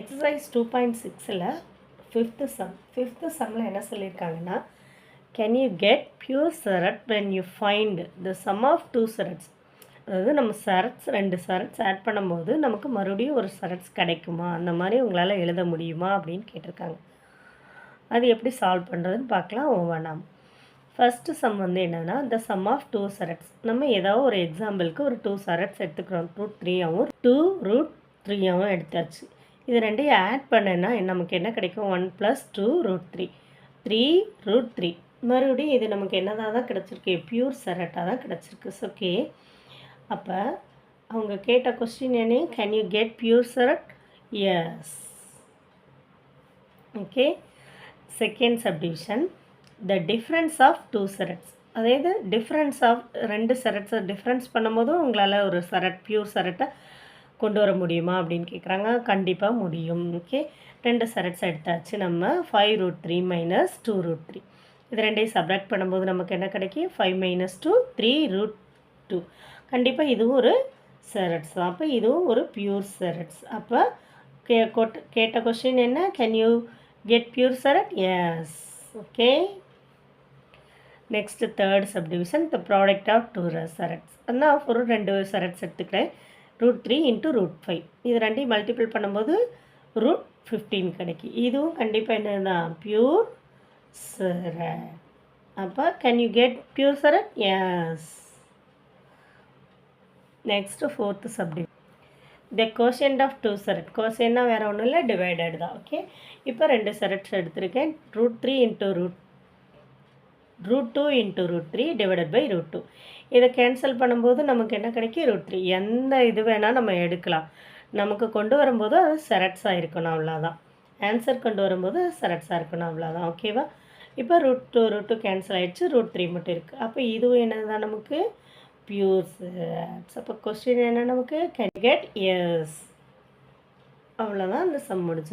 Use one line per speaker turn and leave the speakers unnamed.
Exercise 2.6ல் fifth சம்மில் என்ன சொல்லியிருக்காங்கன்னா, can you get pure surd when you find the sum of 2 surds. அதாவது நம்ம ரெண்டு சரட்ஸ் ஆட் பண்ணும்போது நமக்கு மறுபடியும் ஒரு சரட்ஸ் கிடைக்குமா, அந்த மாதிரி உங்களால் எழுத முடியுமா அப்படின்னு கேட்டிருக்காங்க. அது எப்படி சால்வ் பண்ணுறதுன்னு பார்க்கலாம் ஒவ்வொன்றா. ஃபஸ்ட்டு சம் வந்து என்னென்னா, த சம் ஆஃப் 2 சரட்ஸ். நம்ம ஏதாவது ஒரு எக்ஸாம்பிளுக்கு ஒரு 2 சரட்ஸ் எடுத்துக்கிறோம். √3ஆகவும் 2√3ஆகவும் எடுத்தாச்சு. இது ரெண்டையும் ஆட் பண்ணேன்னா நமக்கு என்ன கிடைக்கும்? 1 + 2√3 3√3. மறுபடியும் இது நமக்கு என்னதான் தான் கிடச்சிருக்கு? பியூர் சரட்டாக தான் கிடச்சிருக்கு. ஓகே, அப்போ அவங்க கேட்ட கொஸ்டின் என்ன? Can you get pure surd? Yes. Okay, second subdivision, the difference of 2 surds. அதாவது டிஃப்ரென்ஸ் ஆஃப் 2 சரட்ஸை டிஃப்ரென்ஸ் பண்ணும்போதும் உங்களால் ஒரு பியூர் சரட்டை கொண்டு வர முடியுமா அப்படின்னு கேட்குறாங்க. கண்டிப்பாக முடியும். ஓகே, 2 சரட்ஸ் எடுத்தாச்சு. நம்ம 5√3 - 2√3 இது ரெண்டையும் சப்ராக்ட் பண்ணும்போது நமக்கு என்ன கிடைக்கும்? 5 - 2 3√2. கண்டிப்பாக இதுவும் ஒரு சரட்ஸ் தான். அப்போ இதுவும் ஒரு பியூர் சரட்ஸ். அப்போ கேட்ட கொஸ்டின் என்ன? Can you get pure surd? Yes. Okay, next third subdivision, the product of 2 surds. நான் ஒரு 2 சரட்ஸ் எடுத்துக்கிறேன். √3 × √5 இது ரெண்டையும் மல்டிபிள் பண்ணும்போது √15 கிடைக்கும். இதுவும் கண்டிப்பாக என்னதான்? Pure surd. அப்போ can you get pure surd? Yes. Next fourth subdivision, the quotient of 2 surd. கோஷியன்னா வேறு ஒன்றும் இல்லை, டிவைடட் தான். ஓகே, இப்போ 2 சரட்ஸ் எடுத்திருக்கேன். √3 × √2 × √3 டிவைடட் பை √2. இதை கேன்சல் பண்ணும்போது நமக்கு என்ன கிடைக்கும்? √3. எந்த இது வேணால் நம்ம எடுக்கலாம். நமக்கு கொண்டு வரும்போது அது சரட்ஸாக இருக்கணும், அவ்வளோதான். ஆன்சர் கொண்டு வரும்போது சரட்ஸாக இருக்கணும், அவ்வளோதான். ஓகேவா? இப்போ √2 கேன்சல் ஆகிடுச்சு, √3 மட்டும் இருக்குது. அப்போ இதுவும் என்ன தான்? நமக்கு பியூர் சரட்ஸ். அப்போ கொஸ்டின் என்ன நமக்கு? Can get? எஸ். அவ்வளோதான், அந்த சம் முடிச்சு.